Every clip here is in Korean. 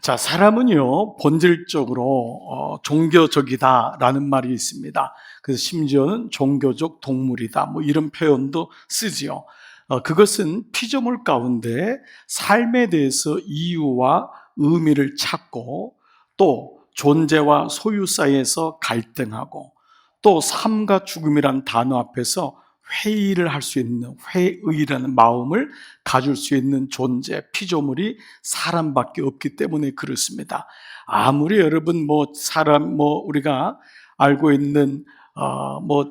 자, 사람은요, 본질적으로 종교적이다라는 말이 있습니다. 그래서 심지어는 종교적 동물이다, 뭐 이런 표현도 쓰지요. 그것은 피조물 가운데 삶에 대해서 이유와 의미를 찾고, 또 존재와 소유 사이에서 갈등하고, 또 삶과 죽음이란 단어 앞에서 회의를 할 수 있는, 회의라는 마음을 가질 수 있는 존재, 피조물이 사람밖에 없기 때문에 그렇습니다. 아무리 여러분 우리가 알고 있는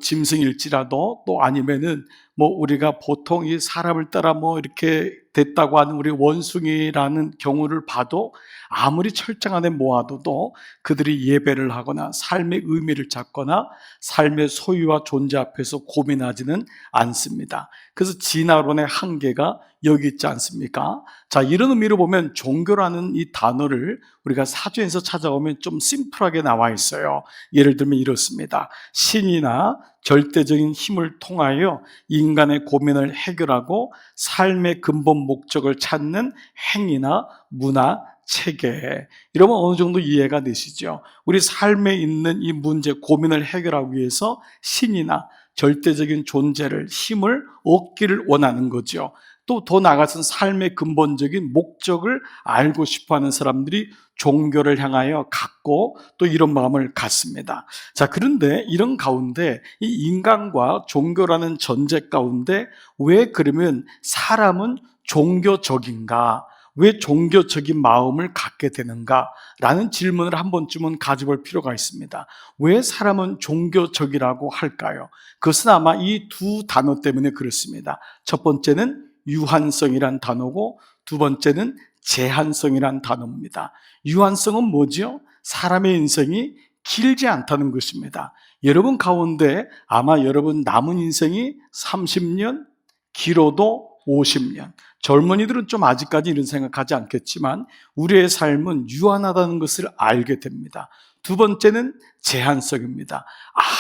짐승일지라도, 또 아니면은 우리가 보통 이 사람을 따라 이렇게 됐다고 하는 우리 원숭이라는 경우를 봐도, 아무리 철저하게 모아둬도 그들이 예배를 하거나 삶의 의미를 찾거나 삶의 소유와 존재 앞에서 고민하지는 않습니다. 그래서 진화론의 한계가 여기 있지 않습니까? 자, 이런 의미로 보면 종교라는 이 단어를 우리가 사전에서 찾아오면 좀 심플하게 나와 있어요. 예를 들면 이렇습니다. 신이나 절대적인 힘을 통하여 인간의 고민을 해결하고 삶의 근본 목적을 찾는 행위나 문화, 체계, 이러면 어느 정도 이해가 되시죠? 우리 삶에 있는 이 문제, 고민을 해결하기 위해서 신이나 절대적인 존재를, 힘을 얻기를 원하는 거죠. 또 더 나아가서는 삶의 근본적인 목적을 알고 싶어하는 사람들이 종교를 향하여 갖고 또 이런 마음을 갖습니다. 자, 그런데 이런 가운데 이 인간과 종교라는 전제 가운데 왜 그러면 사람은 종교적인가? 왜 종교적인 마음을 갖게 되는가? 라는 질문을 한 번쯤은 가져볼 필요가 있습니다. 왜 사람은 종교적이라고 할까요? 그것은 아마 이 두 단어 때문에 그렇습니다. 첫 번째는 유한성이란 단어고, 두 번째는 제한성이란 단어입니다. 유한성은 뭐죠? 사람의 인생이 길지 않다는 것입니다. 여러분 가운데 아마 여러분 남은 인생이 30년, 길어도 50년. 젊은이들은 좀 아직까지 이런 생각하지 않겠지만 우리의 삶은 유한하다는 것을 알게 됩니다. 두 번째는 제한성입니다.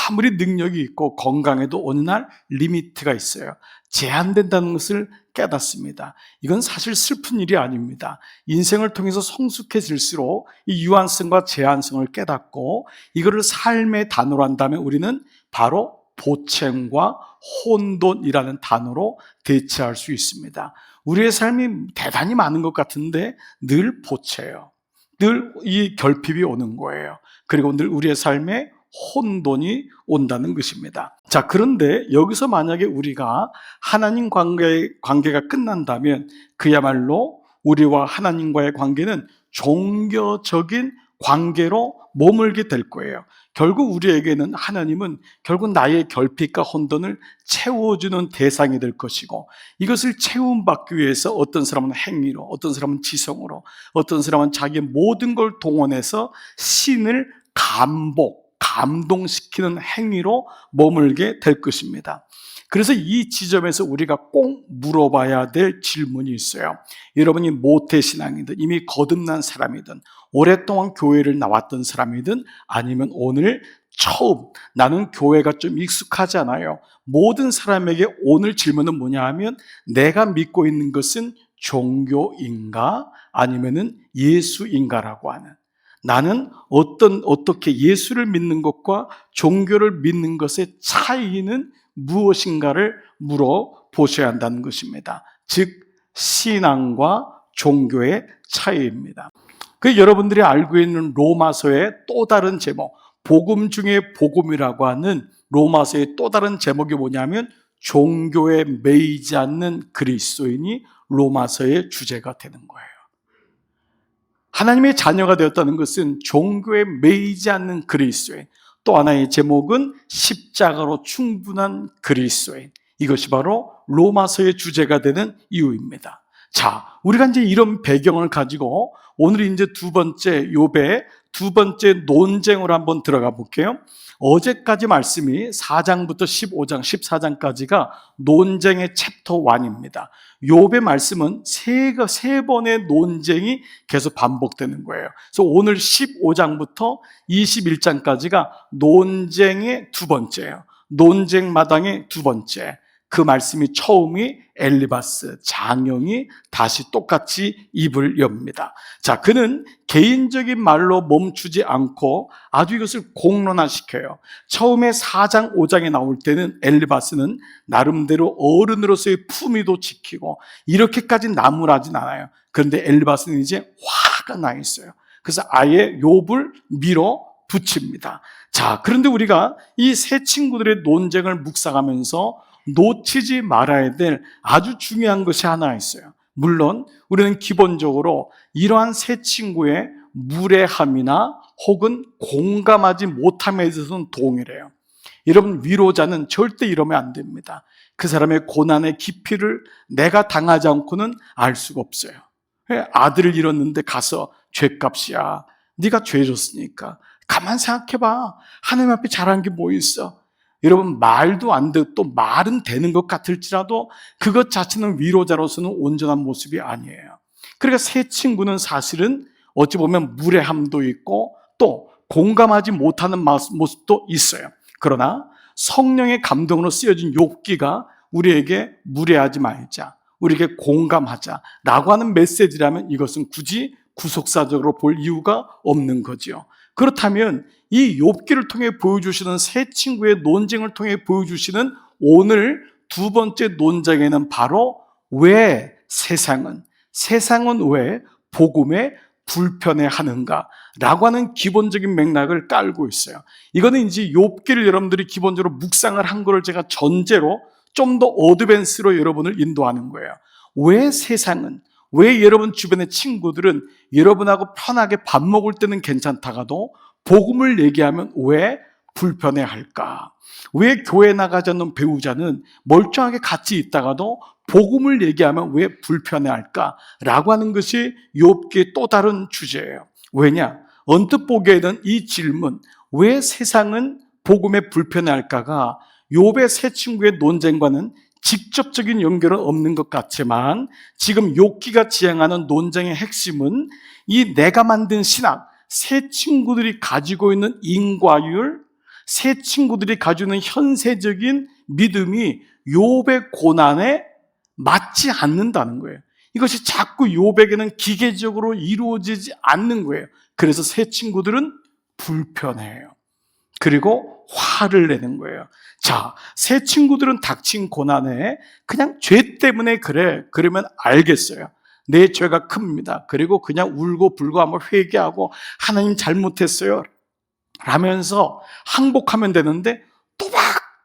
아무리 능력이 있고 건강해도 어느 날 리미트가 있어요. 제한된다는 것을 깨닫습니다. 이건 사실 슬픈 일이 아닙니다. 인생을 통해서 성숙해질수록 이 유한성과 제한성을 깨닫고 이거를 삶의 단어로 한다면 우리는 바로 보채과 혼돈이라는 단어로 대체할 수 있습니다. 우리의 삶이 대단히 많은 것 같은데 늘 보채예요. 늘 이 결핍이 오는 거예요. 그리고 늘 우리의 삶에 혼돈이 온다는 것입니다. 자, 그런데 여기서 만약에 우리가 하나님 관계가 끝난다면 그야말로 우리와 하나님과의 관계는 종교적인 관계로 머물게 될 거예요. 결국 우리에게는 하나님은 결국 나의 결핍과 혼돈을 채워주는 대상이 될 것이고, 이것을 채움받기 위해서 어떤 사람은 행위로, 어떤 사람은 지성으로, 어떤 사람은 자기의 모든 걸 동원해서 신을 감동시키는 행위로 머물게 될 것입니다. 그래서 이 지점에서 우리가 꼭 물어봐야 될 질문이 있어요. 여러분이 모태신앙이든 이미 거듭난 사람이든 오랫동안 교회를 나왔던 사람이든 아니면 오늘 처음, 나는 교회가 좀 익숙하지 않아요. 모든 사람에게 오늘 질문은 뭐냐 하면, 내가 믿고 있는 것은 종교인가 아니면은 예수인가라고 하는, 나는 어떻게 예수를 믿는 것과 종교를 믿는 것의 차이는 무엇인가를 물어보셔야 한다는 것입니다. 즉, 신앙과 종교의 차이입니다. 그 여러분들이 알고 있는 로마서의 또 다른 제목, 복음 중에 복음이라고 하는 로마서의 또 다른 제목이 뭐냐면, 종교에 매이지 않는 그리스도인이 로마서의 주제가 되는 거예요. 하나님의 자녀가 되었다는 것은 종교에 매이지 않는 그리스도인, 또 하나의 제목은 십자가로 충분한 그리스도인, 이것이 바로 로마서의 주제가 되는 이유입니다. 자, 우리가 이제 이런 배경을 가지고 오늘 이제 두 번째 욥의 두 번째 논쟁으로 한번 들어가 볼게요. 어제까지 말씀이 4장부터 15장, 14장까지가 논쟁의 챕터 1입니다. 욥의 말씀은 세 번의 논쟁이 계속 반복되는 거예요. 그래서 오늘 15장부터 21장까지가 논쟁의 두 번째예요. 논쟁 마당의 두 번째. 그 말씀이 처음이 엘리바스, 장형이 다시 똑같이 입을 엽니다. 자, 그는 개인적인 말로 멈추지 않고 아주 이것을 공론화시켜요. 처음에 4장, 5장에 나올 때는 엘리바스는 나름대로 어른으로서의 품위도 지키고 이렇게까지 나무라진 않아요. 그런데 엘리바스는 이제 화가 나 있어요. 그래서 아예 욥을 밀어붙입니다. 자, 그런데 우리가 이 세 친구들의 논쟁을 묵상하면서 놓치지 말아야 될 아주 중요한 것이 하나 있어요. 물론 우리는 기본적으로 이러한 세 친구의 무례함이나 혹은 공감하지 못함에 대해서는 동일해요. 여러분, 위로자는 절대 이러면 안 됩니다. 그 사람의 고난의 깊이를 내가 당하지 않고는 알 수가 없어요. 아들을 잃었는데 가서 죄값이야. 네가 죄 졌으니까 가만 생각해봐. 하나님 앞에 잘한 게 뭐 있어? 여러분, 말도 안 되고 또 말은 되는 것 같을지라도 그것 자체는 위로자로서는 온전한 모습이 아니에요. 그러니까 세 친구는 사실은 어찌 보면 무례함도 있고 또 공감하지 못하는 모습도 있어요. 그러나 성령의 감동으로 쓰여진 욥기가 우리에게 무례하지 말자, 우리에게 공감하자라고 하는 메시지라면 이것은 굳이 구속사적으로 볼 이유가 없는 거죠. 그렇다면 이 욥기를 통해 보여주시는 세 친구의 논쟁을 통해 보여주시는 오늘 두 번째 논쟁에는 바로 왜 세상은 왜 복음에 불편해하는가 라고 하는 기본적인 맥락을 깔고 있어요. 이거는 이제 욥기를 여러분들이 기본적으로 묵상을 한 거를 제가 전제로 좀 더 어드밴스로 여러분을 인도하는 거예요. 왜 세상은, 왜 여러분 주변의 친구들은 여러분하고 편하게 밥 먹을 때는 괜찮다가도 복음을 얘기하면 왜 불편해할까? 왜 교회 나가지 않는 배우자는 멀쩡하게 같이 있다가도 복음을 얘기하면 왜 불편해할까? 라고 하는 것이 욥기의 또 다른 주제예요. 왜냐? 언뜻 보기에는 이 질문, 왜 세상은 복음에 불편해할까가 욥의 세 친구의 논쟁과는 직접적인 연결은 없는 것 같지만 지금 욥기가 지향하는 논쟁의 핵심은 이 내가 만든 신학, 세 친구들이 가지고 있는 인과율, 세 친구들이 가지고 있는 현세적인 믿음이 욥의 고난에 맞지 않는다는 거예요. 이것이 자꾸 욥에게는 기계적으로 이루어지지 않는 거예요. 그래서 세 친구들은 불편해요. 그리고 화를 내는 거예요. 자, 세 친구들은 닥친 고난에 그냥 죄 때문에 그래. 그러면 알겠어요. 내 죄가 큽니다. 그리고 그냥 울고 불고 한번 회개하고 하나님 잘못했어요 라면서 항복하면 되는데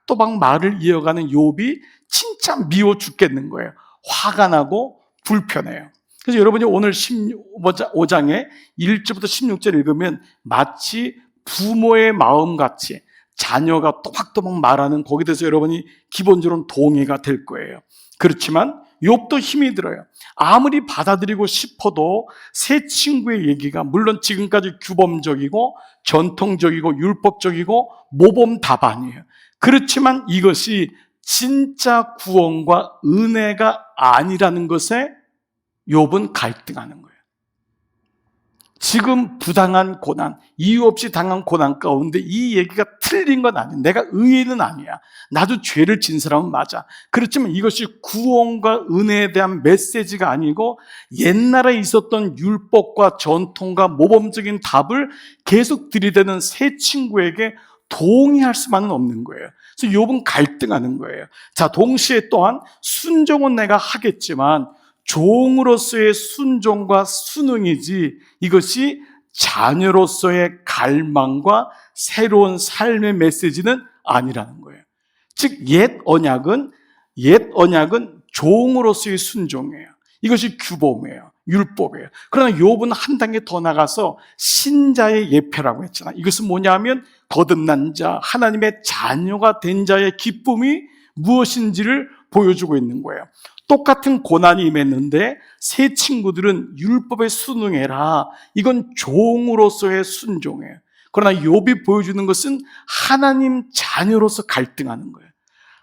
또박 말을 이어가는 욥이 진짜 미워 죽겠는 거예요. 화가 나고 불편해요. 그래서 여러분이 오늘 15장에 1절부터 16절 읽으면 마치 부모의 마음같이 자녀가 또박또박 말하는 거기에 대해서 여러분이 기본적으로 동의가 될 거예요. 그렇지만 욥도 힘이 들어요. 아무리 받아들이고 싶어도 세 친구의 얘기가 물론 지금까지 규범적이고 전통적이고 율법적이고 모범답안이에요. 그렇지만 이것이 진짜 구원과 은혜가 아니라는 것에 욥은 갈등하는 거예요. 지금 부당한 고난, 이유 없이 당한 고난 가운데 이 얘기가 틀린 건 아니야. 내가 의인은 아니야. 나도 죄를 진 사람은 맞아. 그렇지만 이것이 구원과 은혜에 대한 메시지가 아니고 옛날에 있었던 율법과 전통과 모범적인 답을 계속 들이대는 세 친구에게 동의할 수만은 없는 거예요. 그래서 욥은 갈등하는 거예요. 자, 동시에 또한 순종은 내가 하겠지만 종으로서의 순종과 순응이지 이것이 자녀로서의 갈망과 새로운 삶의 메시지는 아니라는 거예요. 즉 옛 언약은 종으로서의 순종이에요. 이것이 규범이에요. 율법이에요. 그러나 욥은 한 단계 더 나가서 신자의 예표라고 했잖아. 이것은 뭐냐면 거듭난 자, 하나님의 자녀가 된 자의 기쁨이 무엇인지를 보여주고 있는 거예요. 똑같은 고난이 임했는데 세 친구들은 율법에 순응해라. 이건 종으로서의 순종이에요. 그러나 욥이 보여주는 것은 하나님 자녀로서 갈등하는 거예요.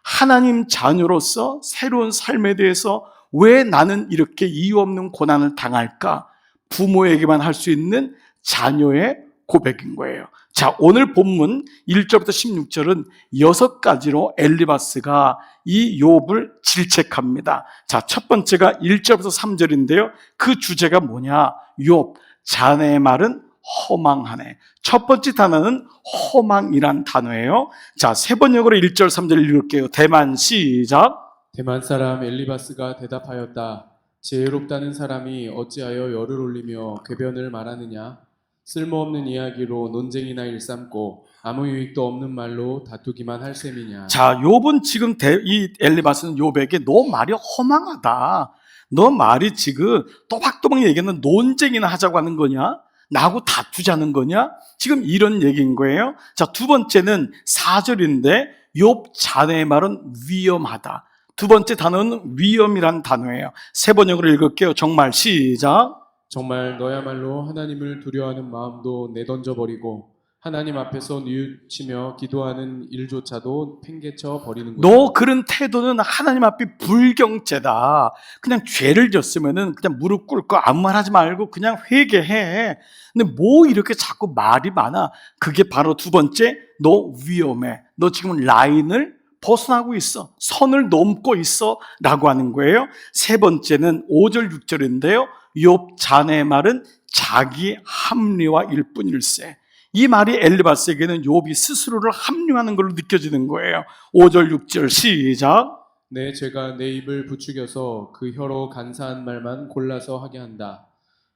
하나님 자녀로서 새로운 삶에 대해서 왜 나는 이렇게 이유 없는 고난을 당할까? 부모에게만 할 수 있는 자녀의 고백인 거예요. 자, 오늘 본문 1절부터 16절은 6가지로 엘리바스가 이 욥을 질책합니다. 자, 첫 번째가 1절부터 3절인데요. 그 주제가 뭐냐? 욥, 자네의 말은 허망하네. 첫 번째 단어는 허망이란 단어예요. 자, 세 번역으로 1절, 3절 읽을게요. 대만 시작. 대만 사람 엘리바스가 대답하였다. 지혜롭다는 사람이 어찌하여 열을 올리며 궤변을 말하느냐? 쓸모없는 이야기로 논쟁이나 일삼고 아무 유익도 없는 말로 다투기만 할 셈이냐? 자, 욥은 지금 이 엘리바스는 욥에게 너 말이 허망하다. 너 말이 지금 또박또박 얘기하는 논쟁이나 하자고 하는 거냐? 나하고 다투자는 거냐? 지금 이런 얘기인 거예요. 자, 두 번째는 4절인데 욥 자네의 말은 위험하다. 두 번째 단어는 위험이란 단어예요. 세 번역으로 읽을게요. 정말 시작. 정말 너야말로 하나님을 두려워하는 마음도 내던져 버리고 하나님 앞에서 뉘우치며 기도하는 일조차도 팽개쳐 버리는구나. 너 그런 태도는 하나님 앞에 불경죄다. 그냥 죄를 졌으면은 그냥 무릎 꿇고 아무 말 하지 말고 그냥 회개해. 근데 뭐 이렇게 자꾸 말이 많아? 그게 바로 두 번째, 너 위험해. 너 지금 라인을 벗어나고 있어. 선을 넘고 있어. 라고 하는 거예요. 세 번째는 5절, 6절인데요. 욥 자네의 말은 자기 합리화일 뿐일세. 이 말이 엘리바스에게는 욥이 스스로를 합리화하는 걸로 느껴지는 거예요. 5절, 6절 시작. 내 죄가 내 입을 부추겨서 그 혀로 간사한 말만 골라서 하게 한다.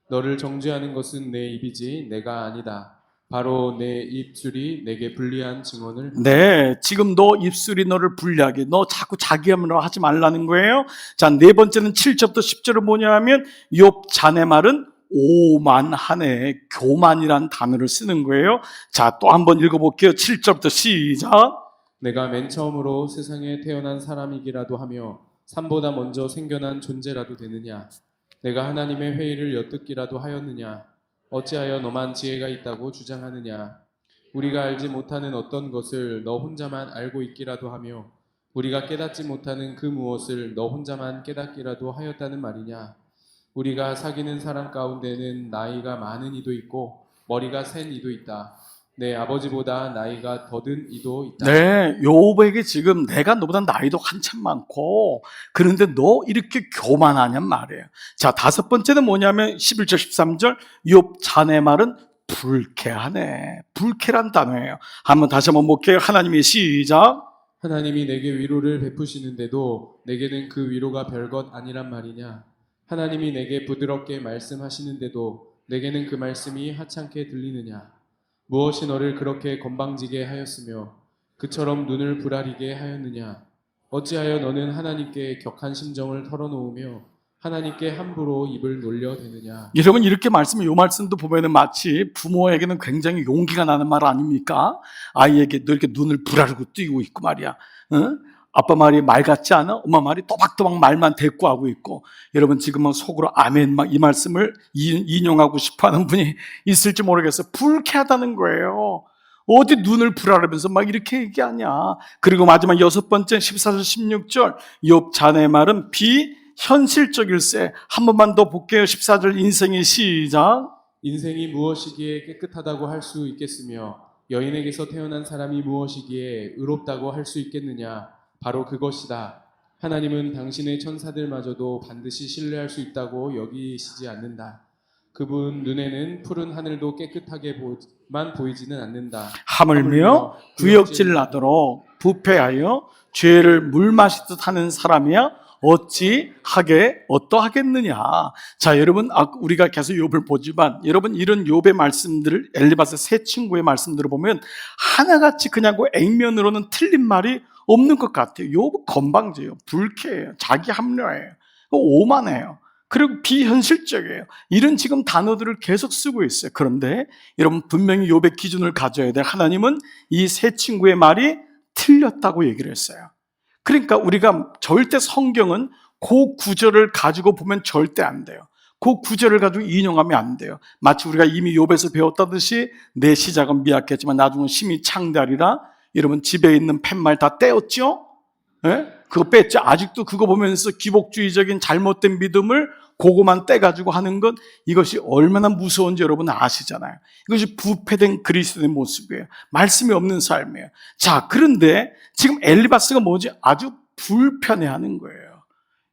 너를 정죄하는 것은 내 입이지 내가 아니다. 바로 내 입술이 내게 불리한 증언을 한다. 네, 지금 너 입술이 너를 불리하게, 너 자꾸 자기 합리화 하지 말라는 거예요. 자, 네 번째는 7절부터 10절은 뭐냐면 욥 자네 말은 오만하네. 교만이란 단어를 쓰는 거예요. 자, 또 한번 읽어볼게요. 7절부터 시작. 내가 맨 처음으로 세상에 태어난 사람이기라도 하며 산보다 먼저 생겨난 존재라도 되느냐? 내가 하나님의 회의를 엿듣기라도 하였느냐? 어찌하여 너만 지혜가 있다고 주장하느냐? 우리가 알지 못하는 어떤 것을 너 혼자만 알고 있기라도 하며 우리가 깨닫지 못하는 그 무엇을 너 혼자만 깨닫기라도 하였다는 말이냐? 우리가 사귀는 사람 가운데는 나이가 많은 이도 있고 머리가 센 이도 있다. 내 아버지보다 나이가 더든 이도 있다. 네, 욥에게 지금 내가 너보다 나이도 한참 많고 그런데 너 이렇게 교만하냔 말이에요. 자, 다섯 번째는 뭐냐면 11절 13절 욥 자네 말은 불쾌하네. 불쾌란 단어예요. 다시 한번 볼게요. 하나님의 시작. 하나님이 내게 위로를 베푸시는데도 내게는 그 위로가 별것 아니란 말이냐? 하나님이 내게 부드럽게 말씀하시는데도 내게는 그 말씀이 하찮게 들리느냐? 무엇이 너를 그렇게 건방지게 하였으며 그처럼 눈을 부라리게 하였느냐? 어찌하여 너는 하나님께 격한 심정을 털어놓으며 하나님께 함부로 입을 놀려대느냐? 여러분 이렇게 말씀을 요 말씀도 보면은 마치 부모에게는 굉장히 용기가 나는 말 아닙니까? 아이에게 너 이렇게 눈을 부라르고 뛰고 있고 말이야. 응? 아빠 말이 말 같지 않아? 엄마 말이 또박또박 말만 대꾸하고 있고 여러분 지금 막 속으로 아멘 막 이 말씀을 인용하고 싶어하는 분이 있을지 모르겠어요. 불쾌하다는 거예요. 어디 눈을 부라르면서 막 이렇게 얘기하냐. 그리고 마지막 여섯 번째 14절 16절 욥 자네 말은 비현실적일세. 한 번만 더 볼게요. 14절 인생의 시작. 인생이 무엇이기에 깨끗하다고 할 수 있겠으며 여인에게서 태어난 사람이 무엇이기에 의롭다고 할 수 있겠느냐? 바로 그것이다. 하나님은 당신의 천사들마저도 반드시 신뢰할 수 있다고 여기시지 않는다. 그분 눈에는 푸른 하늘도 깨끗하게만 보이지는 않는다. 하물며 구역질 나도록 부패하여 죄를 물 마시듯 하는 사람이야 어떠하겠느냐. 자, 여러분 우리가 계속 욥을 보지만 여러분 이런 욥의 말씀들을 엘리바스 세 친구의 말씀들을 보면 하나같이 그냥 그 액면으로는 틀린 말이 없는 것 같아요. 욥은 건방져요. 불쾌해요. 자기 합리화해요. 오만해요. 그리고 비현실적이에요. 이런 지금 단어들을 계속 쓰고 있어요. 그런데 여러분 분명히 욥의 기준을 가져야 돼요. 하나님은 이 세 친구의 말이 틀렸다고 얘기를 했어요. 그러니까 우리가 절대 성경은 그 구절을 가지고 보면 절대 안 돼요. 그 구절을 가지고 인용하면 안 돼요. 마치 우리가 이미 욥에서 배웠다듯이 내 시작은 미약했지만 나중은 심히 창대하리라. 여러분 집에 있는 팻말 다 떼었죠? 네? 그거 뺐죠. 아직도 그거 보면서 기복주의적인 잘못된 믿음을 그거만 떼가지고 하는 것, 이것이 얼마나 무서운지 여러분 아시잖아요. 이것이 부패된 그리스도의 모습이에요. 말씀이 없는 삶이에요. 자, 그런데 지금 엘리바스가 뭐지? 아주 불편해하는 거예요.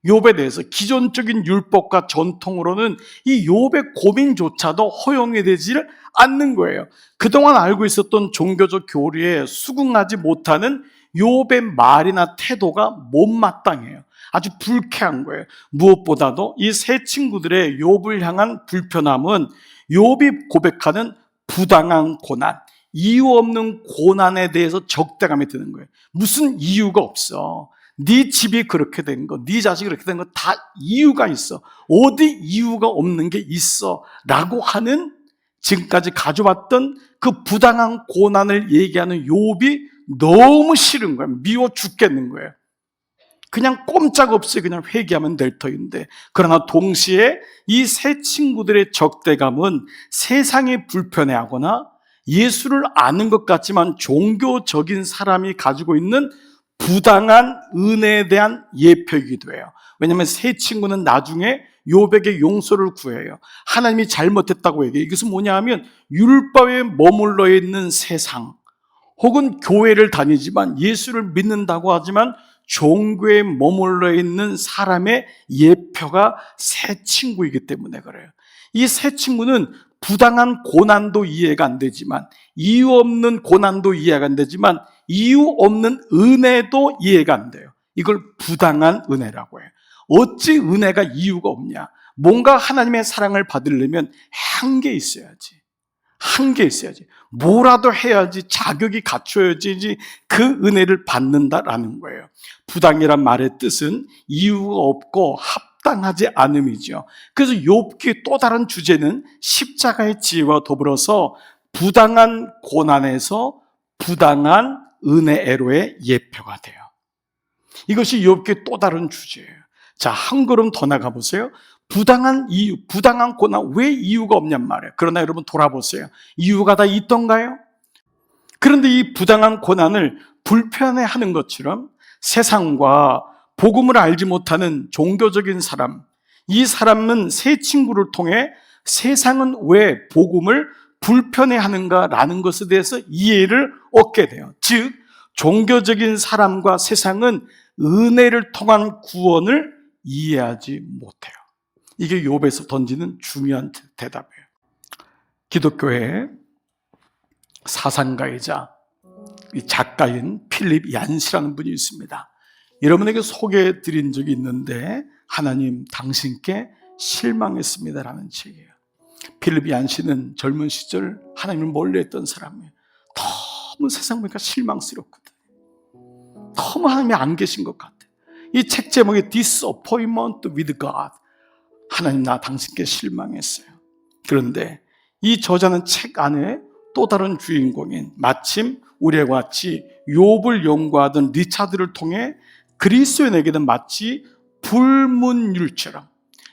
욥에 대해서 기존적인 율법과 전통으로는 이 욥의 고민조차도 허용이 되지를 않는 거예요. 그동안 알고 있었던 종교적 교리에 수긍하지 못하는 욥의 말이나 태도가 못마땅해요. 아주 불쾌한 거예요. 무엇보다도 이 세 친구들의 욥을 향한 불편함은 욥이 고백하는 부당한 고난, 이유 없는 고난에 대해서 적대감이 드는 거예요. 무슨 이유가 없어. 네 집이 그렇게 된 거, 네 자식이 그렇게 된 거 다 이유가 있어. 어디 이유가 없는 게 있어 라고 하는, 지금까지 가져왔던 그 부당한 고난을 얘기하는 욥이 너무 싫은 거예요. 미워 죽겠는 거예요. 그냥 꼼짝없이 그냥 회개하면 될 터인데, 그러나 동시에 이 세 친구들의 적대감은 세상이 불편해하거나 예수를 아는 것 같지만 종교적인 사람이 가지고 있는 부당한 은혜에 대한 예표이기도 해요. 왜냐하면 세 친구는 나중에 욥에게 용서를 구해요. 하나님이 잘못했다고 얘기해요. 이것은 뭐냐 하면 율법에 머물러 있는 세상, 혹은 교회를 다니지만 예수를 믿는다고 하지만 종교에 머물러 있는 사람의 예표가 세 친구이기 때문에 그래요. 이 세 친구는 부당한 고난도 이해가 안 되지만, 이유 없는 고난도 이해가 안 되지만, 이유 없는 은혜도 이해가 안 돼요. 이걸 부당한 은혜라고 해요. 어찌 은혜가 이유가 없냐? 뭔가 하나님의 사랑을 받으려면 한계 있어야지. 한계 있어야지. 뭐라도 해야지, 자격이 갖춰야지 그 은혜를 받는다라는 거예요. 부당이란 말의 뜻은 이유가 없고 합당하지 않음이죠. 그래서 욥기의 또 다른 주제는 십자가의 지혜와 더불어서 부당한 고난에서 부당한 은혜로의 예표가 돼요. 이것이 욥기의 또 다른 주제예요. 자, 한 걸음 더 나가 보세요. 부당한 이유, 부당한 고난, 왜 이유가 없냔 말이에요. 그러나 여러분 돌아보세요. 이유가 다 있던가요? 그런데 이 부당한 고난을 불편해하는 것처럼 세상과 복음을 알지 못하는 종교적인 사람, 이 사람은 세 친구를 통해 세상은 왜 복음을 불편해하는가라는 것에 대해서 이해를 얻게 돼요. 즉, 종교적인 사람과 세상은 은혜를 통한 구원을 이해하지 못해요. 이게 욥에서 던지는 중요한 대답이에요. 기독교의 사상가이자 작가인 필립 얀시라는 분이 있습니다. 여러분에게 소개해 드린 적이 있는데, 하나님 당신께 실망했습니다라는 책이에요. 필립 얀시는 젊은 시절 하나님을 멀리했던 사람이에요. 너무 세상 보니까 실망스럽거든. 너무 하나님이 안 계신 것 같아. 이 책 제목이 Disappointment with God. 하나님, 나 당신께 실망했어요. 그런데 이 저자는 책 안에 또 다른 주인공인, 마침 우리와 같이 욥을 연구하던 리차드를 통해 그리스도인에게는 마치 불문율처럼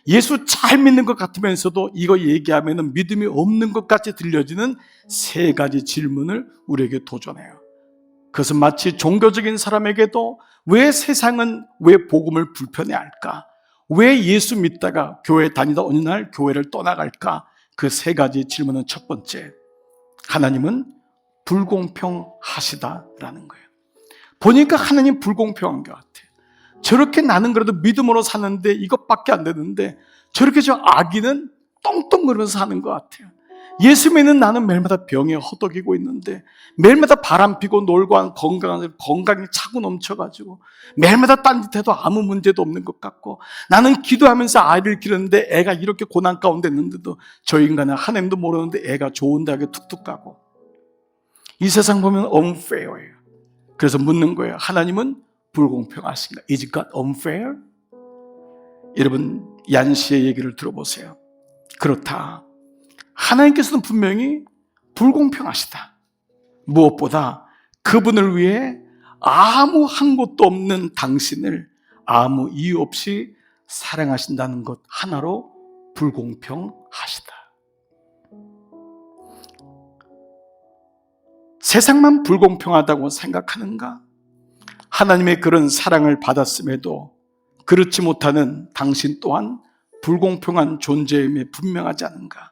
예수 잘 믿는 것 같으면서도 이거 얘기하면 믿음이 없는 것 같이 들려지는 세 가지 질문을 우리에게 도전해요. 그것은 마치 종교적인 사람에게도 왜 세상은 왜 복음을 불편해할까? 왜 예수 믿다가 교회 다니다 어느 날 교회를 떠나갈까? 그 세 가지 질문은, 첫 번째, 하나님은 불공평하시다라는 거예요. 보니까 하나님 불공평한 것 같아요. 저렇게 나는 그래도 믿음으로 사는데 이것밖에 안 되는데 저렇게 저 아기는 떵떵거리면서 사는 것 같아요. 예수 믿는 나는 매일마다 병에 허덕이고 있는데, 매일마다 바람 피고 놀고 건강이 차고 넘쳐가지고 매일마다 딴짓해도 아무 문제도 없는 것 같고, 나는 기도하면서 아이를 기르는데 애가 이렇게 고난 가운데 있는데도 저 인간은 하나님도 모르는데 애가 좋은 대학에 툭툭 가고, 이 세상 보면 unfair예요. 그래서 묻는 거예요. 하나님은 불공평하신가? Is God unfair? 여러분, 얀시의 얘기를 들어보세요. 그렇다. 하나님께서는 분명히 불공평하시다. 무엇보다 그분을 위해 아무 한 것도 없는 당신을 아무 이유 없이 사랑하신다는 것 하나로 불공평하시다. 세상만 불공평하다고 생각하는가? 하나님의 그런 사랑을 받았음에도 그렇지 못하는 당신 또한 불공평한 존재임에 분명하지 않은가?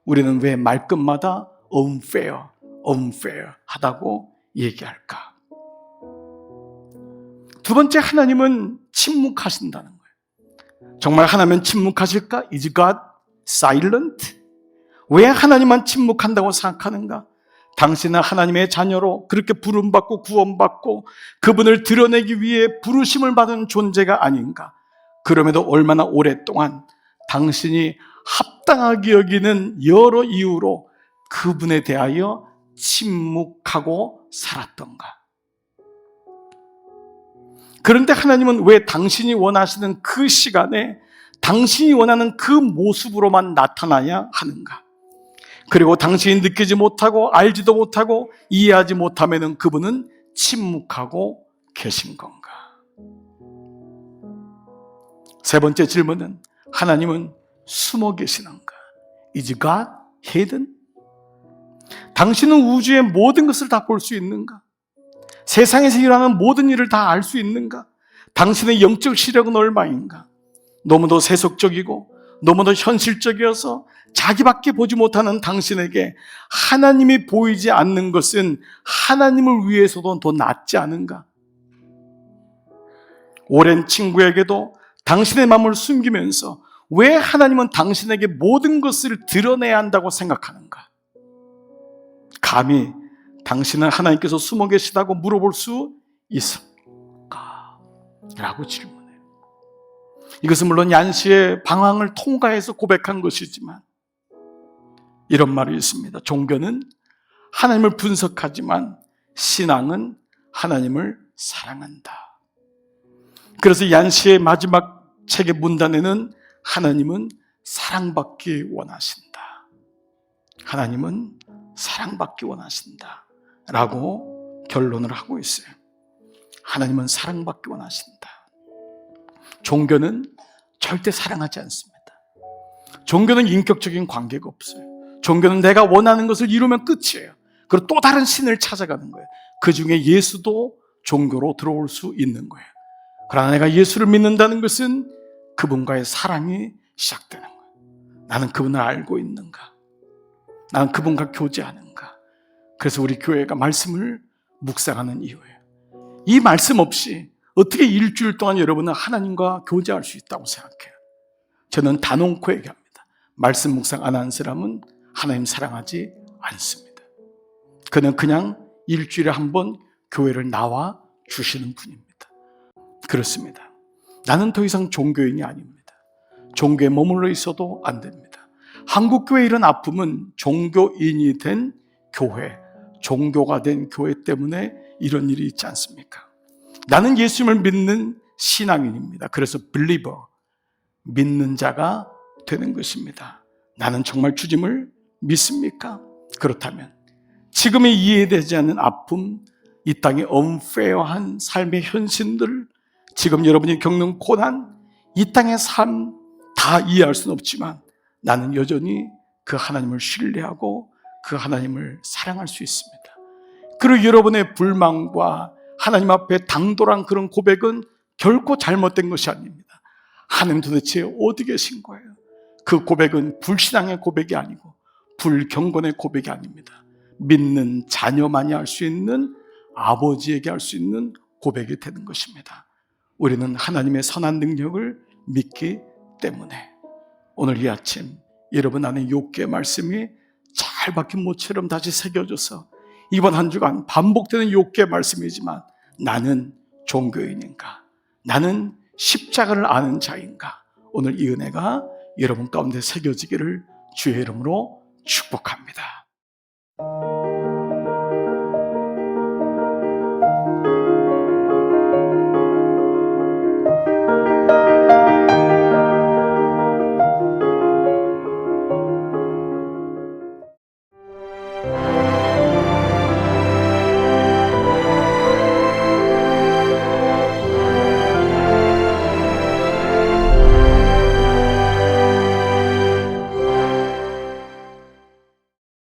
우리는 왜 말끝마다 unfair 하다고 얘기할까? 두 번째, 하나님은 침묵하신다는 거예요. 정말 하나님은 침묵하실까? Is God silent? 왜 하나님만 침묵한다고 생각하는가? 당신은 하나님의 자녀로 그렇게 부름받고 구원받고 그분을 드러내기 위해 부르심을 받은 존재가 아닌가? 그럼에도 얼마나 오랫동안 당신이 합당하게 여기는 여러 이유로 그분에 대하여 침묵하고 살았던가? 그런데 하나님은 왜 당신이 원하시는 그 시간에 당신이 원하는 그 모습으로만 나타나야 하는가? 그리고 당신이 느끼지 못하고 알지도 못하고 이해하지 못하면 그분은 침묵하고 계신 건가? 세 번째 질문은, 하나님은 숨어 계시는가? Is God hidden? 당신은 우주의 모든 것을 다 볼 수 있는가? 세상에서 일어나는 모든 일을 다 알 수 있는가? 당신의 영적 시력은 얼마인가? 너무도 세속적이고 너무도 현실적이어서 자기밖에 보지 못하는 당신에게 하나님이 보이지 않는 것은 하나님을 위해서도 더 낫지 않은가? 오랜 친구에게도 당신의 마음을 숨기면서 왜 하나님은 당신에게 모든 것을 드러내야 한다고 생각하는가? 감히 당신은 하나님께서 숨어 계시다고 물어볼 수 있을까? 라고 질문해요. 이것은 물론 얀시의 방황을 통과해서 고백한 것이지만 이런 말이 있습니다. 종교는 하나님을 분석하지만 신앙은 하나님을 사랑한다. 그래서 얀시의 마지막 책의 문단에는 하나님은 사랑받기 원하신다. 하나님은 사랑받기 원하신다. 라고 결론을 하고 있어요. 하나님은 사랑받기 원하신다. 종교는 절대 사랑하지 않습니다. 종교는 인격적인 관계가 없어요. 종교는 내가 원하는 것을 이루면 끝이에요. 그리고 또 다른 신을 찾아가는 거예요. 그 중에 예수도 종교로 들어올 수 있는 거예요. 그러나 내가 예수를 믿는다는 것은 그분과의 사랑이 시작되는 거예요. 나는 그분을 알고 있는가? 나는 그분과 교제하는가? 그래서 우리 교회가 말씀을 묵상하는 이유예요. 이 말씀 없이 어떻게 일주일 동안 여러분은 하나님과 교제할 수 있다고 생각해요? 저는 단언코 얘기합니다. 말씀 묵상 안 하는 사람은 하나님 사랑하지 않습니다. 그는 그냥 일주일에 한 번 교회를 나와 주시는 분입니다. 그렇습니다. 나는 더 이상 종교인이 아닙니다. 종교에 머물러 있어도 안 됩니다. 한국교회의 이런 아픔은 종교인이 된 교회, 종교가 된 교회 때문에 이런 일이 있지 않습니까? 나는 예수님을 믿는 신앙인입니다. 그래서 believer, 믿는 자가 되는 것입니다. 나는 정말 주님을 믿습니까? 그렇다면 지금의 이해되지 않는 아픔, 이 땅의 unfair한 삶의 현실들, 지금 여러분이 겪는 고난, 이 땅의 삶 다 이해할 수는 없지만 나는 여전히 그 하나님을 신뢰하고 그 하나님을 사랑할 수 있습니다. 그리고 여러분의 불만과 하나님 앞에 당돌한 그런 고백은 결코 잘못된 것이 아닙니다. 하나님 도대체 어디 계신 거예요? 그 고백은 불신앙의 고백이 아니고 불경건의 고백이 아닙니다. 믿는 자녀만이 할 수 있는, 아버지에게 할 수 있는 고백이 되는 것입니다. 우리는 하나님의 선한 능력을 믿기 때문에 오늘 이 아침 여러분 안에 욥기의 말씀이 잘 박힌 못처럼 다시 새겨져서 이번 한 주간 반복되는 욥기의 말씀이지만 나는 종교인인가? 나는 십자가를 아는 자인가? 오늘 이 은혜가 여러분 가운데 새겨지기를 주의 이름으로 축복합니다.